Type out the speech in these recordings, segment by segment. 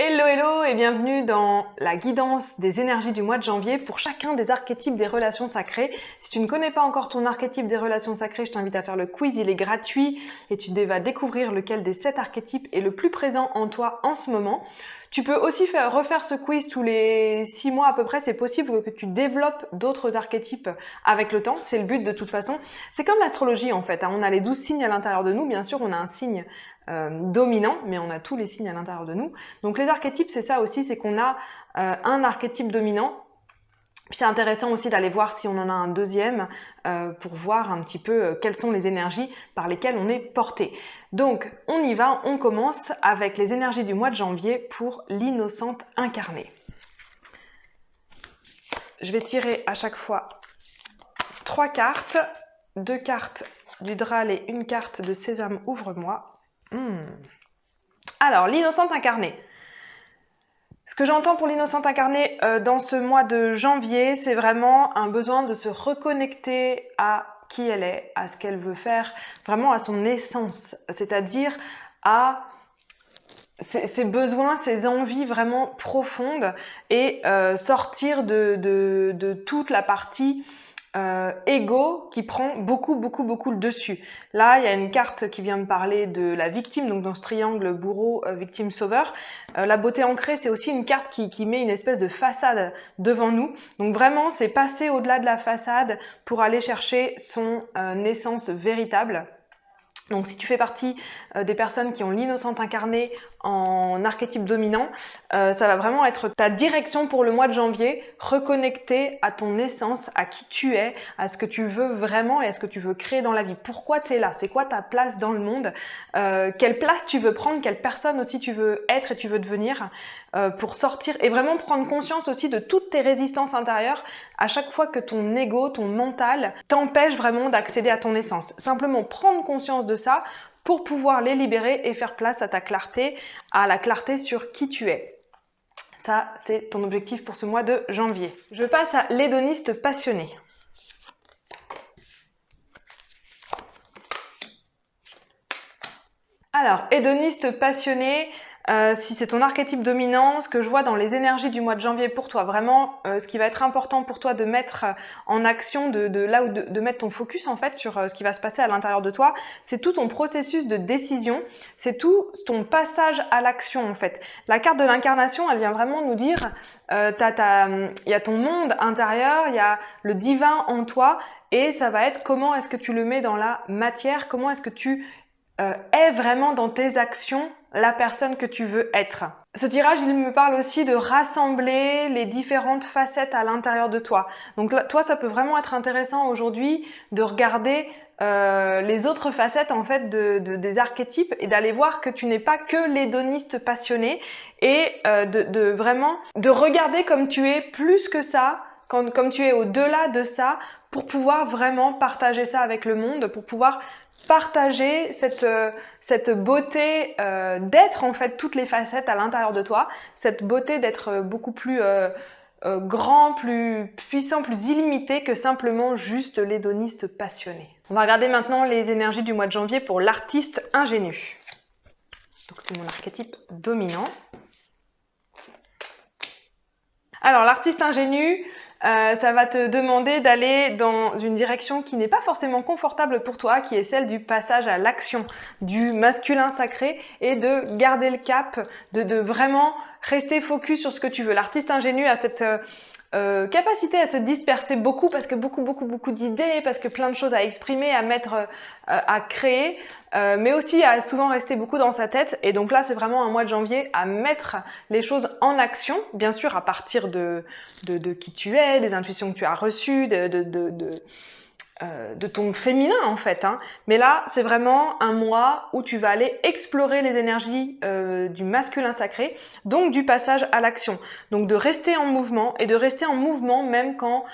Hello hello et bienvenue dans la guidance des énergies du mois de janvier pour chacun des archétypes des relations sacrées. Si tu ne connais pas encore ton archétype des relations sacrées, je t'invite à faire le quiz, il est gratuit et tu vas découvrir lequel des 7 archétypes est le plus présent en toi en ce moment. Tu peux aussi refaire ce quiz tous les 6 mois à peu près, c'est possible que tu développes d'autres archétypes avec le temps, c'est le but de toute façon. C'est comme l'astrologie en fait, on a les 12 signes à l'intérieur de nous, bien sûr on a un signe dominant, mais on a tous les signes à l'intérieur de nous. Donc les archétypes, c'est ça aussi, c'est qu'on a un archétype dominant. Puis c'est intéressant aussi d'aller voir si on en a un deuxième pour voir un petit peu quelles sont les énergies par lesquelles on est porté. Donc on y va, on commence avec les énergies du mois de janvier pour l'innocente incarnée. Je vais tirer à chaque fois 3 cartes, 2 cartes du Drâle et une carte de Sésame, ouvre-moi. Alors, l'innocente incarnée. Ce que j'entends pour l'innocente incarnée dans ce mois de janvier, c'est vraiment un besoin de se reconnecter à qui elle est, à ce qu'elle veut faire, vraiment à son essence, c'est-à-dire à ses besoins, ses envies vraiment profondes et sortir de toute la partie ego qui prend beaucoup le dessus. Là, il y a une carte qui vient me parler de la victime, donc dans ce triangle bourreau, victime, sauveur. La beauté ancrée, c'est aussi une carte qui met une espèce de façade devant nous. Donc vraiment, c'est passer au-delà de la façade pour aller chercher son essence véritable. Donc si tu fais partie des personnes qui ont l'innocente incarnée en archétype dominant, ça va vraiment être ta direction pour le mois de janvier, reconnecter à ton essence, à qui tu es, à ce que tu veux vraiment et à ce que tu veux créer dans la vie. Pourquoi tu es là? C'est quoi ta place dans le monde? Quelle place tu veux prendre? Quelle personne aussi tu veux être et tu veux devenir pour sortir et vraiment prendre conscience aussi de toutes tes résistances intérieures à chaque fois que ton ego, ton mental t'empêche vraiment d'accéder à ton essence. Simplement prendre conscience de ça pour pouvoir les libérer et faire place à ta clarté, à la clarté sur qui tu es. Ça, c'est ton objectif pour ce mois de janvier. Je passe à l'hédoniste passionné. Alors, hédoniste passionné, si c'est ton archétype dominant, ce que je vois dans les énergies du mois de janvier pour toi, vraiment ce qui va être important pour toi de mettre en action, de mettre ton focus en fait sur ce qui va se passer à l'intérieur de toi, c'est tout ton processus de décision, c'est tout ton passage à l'action en fait. La carte de l'incarnation, elle vient vraiment nous dire, il y a ton monde intérieur, il y a le divin en toi et ça va être comment est-ce que tu le mets dans la matière, comment est-ce que tu est vraiment dans tes actions la personne que tu veux être. Ce tirage, il me parle aussi de rassembler les différentes facettes à l'intérieur de toi. Donc là, toi, ça peut vraiment être intéressant aujourd'hui de regarder les autres facettes en fait des archétypes et d'aller voir que tu n'es pas que l'hédoniste passionné et vraiment de regarder comme tu es plus que ça, comme tu es au-delà de ça pour pouvoir vraiment partager ça avec le monde, pour pouvoir partager cette beauté d'être en fait toutes les facettes à l'intérieur de toi, cette beauté d'être beaucoup plus grand, plus puissant, plus illimité que simplement juste l'hédoniste passionné. On va regarder maintenant les énergies du mois de janvier pour l'artiste ingénu. Donc c'est mon archétype dominant. Alors l'artiste ingénu, ça va te demander d'aller dans une direction qui n'est pas forcément confortable pour toi, qui est celle du passage à l'action, du masculin sacré et de garder le cap, de vraiment rester focus sur ce que tu veux. L'artiste ingénu a cette capacité à se disperser beaucoup parce que beaucoup d'idées, parce que plein de choses à exprimer, à mettre, à créer, mais aussi à souvent rester beaucoup dans sa tête. Et donc là, c'est vraiment un mois de janvier à mettre les choses en action, bien sûr à partir de qui tu es, des intuitions que tu as reçues, de ton féminin en fait, hein. Mais là, c'est vraiment un mois où tu vas aller explorer les énergies du masculin sacré, donc du passage à l'action. Donc de rester en mouvement et de rester en mouvement même quand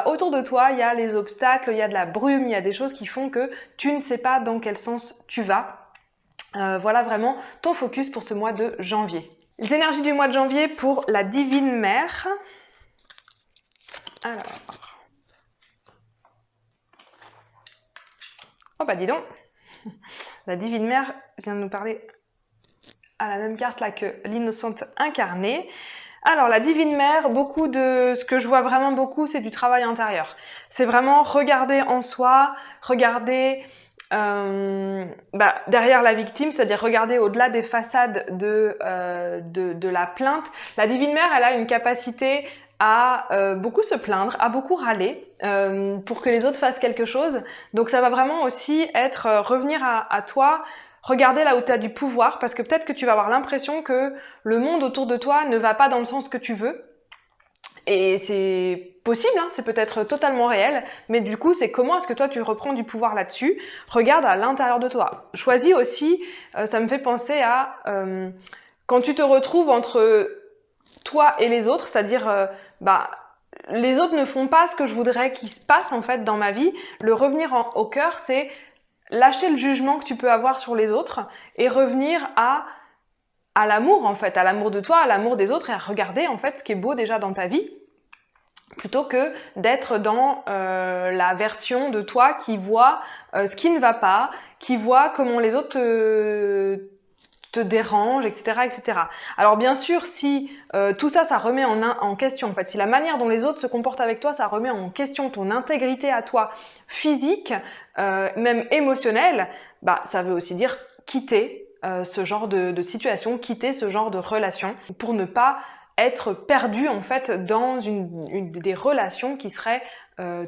autour de toi, il y a les obstacles, il y a de la brume, il y a des choses qui font que tu ne sais pas dans quel sens tu vas. Voilà vraiment ton focus pour ce mois de janvier. Les énergies du mois de janvier pour la divine mère. Alors... oh bah dis donc, la divine mère vient de nous parler à la même carte là que l'innocente incarnée. Alors la divine mère, beaucoup de ce que je vois vraiment beaucoup, c'est du travail intérieur. C'est vraiment regarder en soi, regarder derrière la victime, c'est-à-dire regarder au-delà des façades de la plainte. La divine mère, elle a une capacité à beaucoup se plaindre, à beaucoup râler pour que les autres fassent quelque chose. Donc ça va vraiment aussi être revenir à toi, regarder là où tu as du pouvoir, parce que peut-être que tu vas avoir l'impression que le monde autour de toi ne va pas dans le sens que tu veux. Et c'est possible, hein, c'est peut-être totalement réel, mais du coup, c'est comment est-ce que toi, tu reprends du pouvoir là-dessus. Regarde à l'intérieur de toi. Choisis aussi, ça me fait penser à quand tu te retrouves entre toi et les autres, c'est-à-dire, les autres ne font pas ce que je voudrais qu'il se passe en fait dans ma vie. Le revenir au cœur, c'est lâcher le jugement que tu peux avoir sur les autres et revenir à l'amour en fait, à l'amour de toi, à l'amour des autres et à regarder en fait ce qui est beau déjà dans ta vie plutôt que d'être dans la version de toi qui voit ce qui ne va pas, qui voit comment les autres te dérange, etc., etc. Alors bien sûr, si tout ça, ça remet en question, en fait, si la manière dont les autres se comportent avec toi, ça remet en question ton intégrité à toi, physique, même émotionnelle, ça veut aussi dire quitter ce genre de situation, quitter ce genre de relation pour ne pas être perdu en fait dans une des relations qui seraient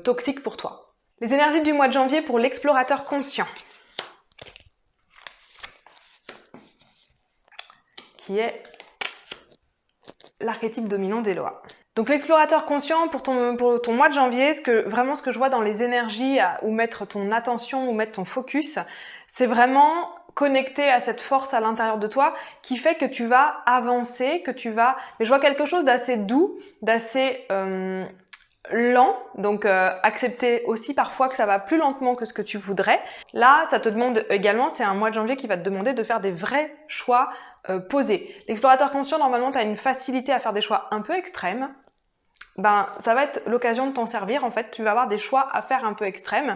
toxiques pour toi. Les énergies du mois de janvier pour l'explorateur conscient, qui est l'archétype dominant d'Eloa. Donc l'explorateur conscient pour ton mois de janvier, vraiment ce que je vois dans les énergies où mettre ton attention, où mettre ton focus, c'est vraiment connecté à cette force à l'intérieur de toi qui fait que tu vas avancer, mais je vois quelque chose d'assez doux, d'assez lent, donc accepter aussi parfois que ça va plus lentement que ce que tu voudrais. Là, ça te demande également, c'est un mois de janvier qui va te demander de faire des vrais choix posés. L'explorateur conscient, normalement, tu as une facilité à faire des choix un peu extrêmes. Ça va être l'occasion de t'en servir, en fait, tu vas avoir des choix à faire un peu extrêmes.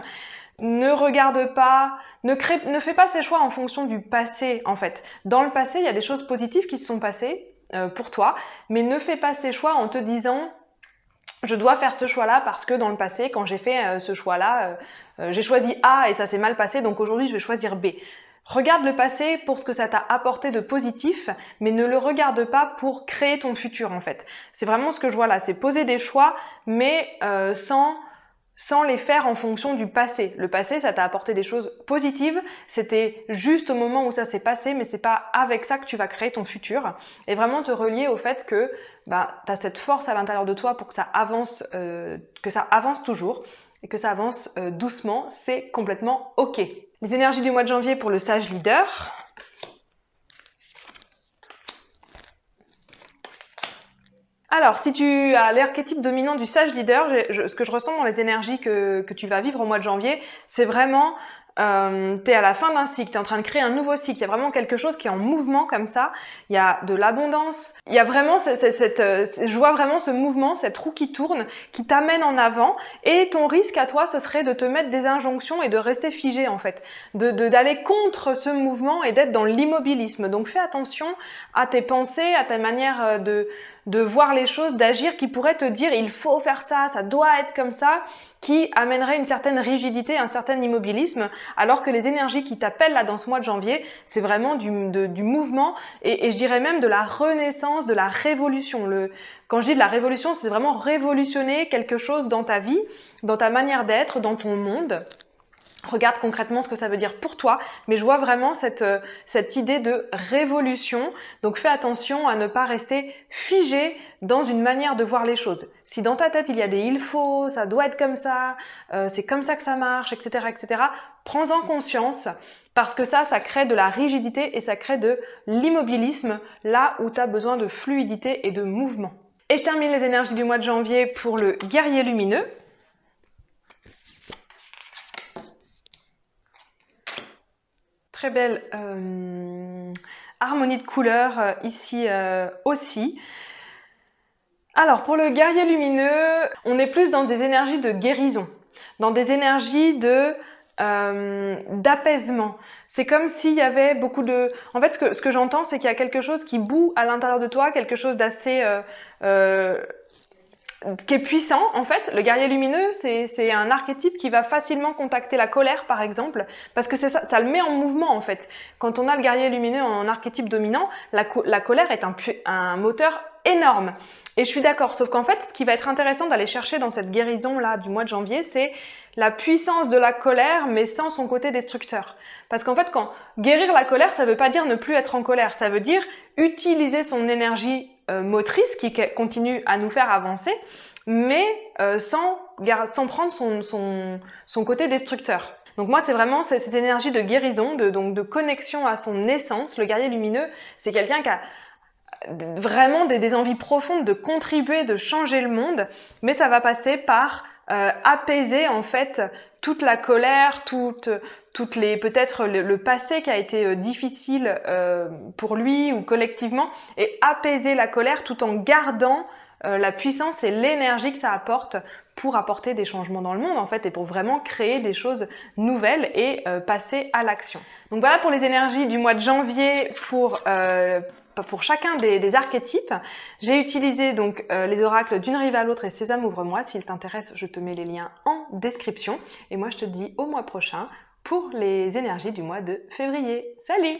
Ne regarde pas, ne fais pas ces choix en fonction du passé, en fait. Dans le passé, il y a des choses positives qui se sont passées pour toi, mais ne fais pas ces choix en te disant je dois faire ce choix-là parce que dans le passé, quand j'ai fait ce choix-là, j'ai choisi A et ça s'est mal passé, donc aujourd'hui je vais choisir B. Regarde le passé pour ce que ça t'a apporté de positif, mais ne le regarde pas pour créer ton futur en fait. C'est vraiment ce que je vois là, c'est poser des choix, mais sans les faire en fonction du passé. Le passé, ça t'a apporté des choses positives, c'était juste au moment où ça s'est passé, mais c'est pas avec ça que tu vas créer ton futur. Et vraiment te relier au fait que tu as cette force à l'intérieur de toi pour que ça avance toujours et que ça avance doucement, c'est complètement ok. Les énergies du mois de janvier pour le sage leader. Alors, si tu as l'archétype dominant du sage leader, ce que je ressens dans les énergies que tu vas vivre au mois de janvier, c'est vraiment tu es à la fin d'un cycle, tu es en train de créer un nouveau cycle, il y a vraiment quelque chose qui est en mouvement comme ça, il y a de l'abondance, il y a vraiment je vois vraiment ce mouvement, cette roue qui tourne, qui t'amène en avant et ton risque à toi, ce serait de te mettre des injonctions et de rester figé en fait, d'aller contre ce mouvement et d'être dans l'immobilisme. Donc fais attention à tes pensées, à ta manière de voir les choses, d'agir qui pourrait te dire il faut faire ça, ça doit être comme ça, qui amènerait une certaine rigidité, un certain immobilisme, alors que les énergies qui t'appellent là dans ce mois de janvier, c'est vraiment du mouvement et je dirais même de la renaissance, de la révolution. Quand je dis de la révolution, c'est vraiment révolutionner quelque chose dans ta vie, dans ta manière d'être, dans ton monde. Regarde concrètement ce que ça veut dire pour toi, mais je vois vraiment cette idée de révolution. Donc fais attention à ne pas rester figé dans une manière de voir les choses. Si dans ta tête il y a des il faut, ça doit être comme ça, c'est comme ça que ça marche, etc., etc., prends-en conscience parce que ça crée de la rigidité et ça crée de l'immobilisme là où tu as besoin de fluidité et de mouvement. Et je termine les énergies du mois de janvier pour le guerrier lumineux. Très belle harmonie de couleurs ici aussi. Alors pour le guerrier lumineux, on est plus dans des énergies de guérison, dans des énergies de d'apaisement. C'est comme s'il y avait beaucoup de... En fait, ce que j'entends, c'est qu'il y a quelque chose qui bout à l'intérieur de toi, quelque chose d'assez... qui est puissant en fait. Le guerrier lumineux, c'est un archétype qui va facilement contacter la colère par exemple, parce que ça le met en mouvement en fait. Quand on a le guerrier lumineux en archétype dominant, la colère est un moteur énorme. Et je suis d'accord, sauf qu'en fait, ce qui va être intéressant d'aller chercher dans cette guérison là du mois de janvier, c'est la puissance de la colère, mais sans son côté destructeur. Parce qu'en fait, quand guérir la colère, ça veut pas dire ne plus être en colère, ça veut dire utiliser son énergie motrice qui continue à nous faire avancer, mais sans prendre son côté destructeur. Donc moi, c'est vraiment cette énergie de guérison, de connexion à son essence. Le guerrier lumineux, c'est quelqu'un qui a vraiment des envies profondes de contribuer, de changer le monde, mais ça va passer par apaiser en fait toute la colère, toutes les peut-être le passé qui a été difficile pour lui ou collectivement, et apaiser la colère tout en gardant la puissance et l'énergie que ça apporte pour apporter des changements dans le monde en fait, et pour vraiment créer des choses nouvelles et passer à l'action. Donc voilà pour les énergies du mois de janvier pour chacun des archétypes. J'ai utilisé donc les oracles d'une rive à l'autre et Sésame ouvre-moi. S'il t'intéresse, je te mets les liens en description. Et moi, je te dis au mois prochain pour les énergies du mois de février. Salut!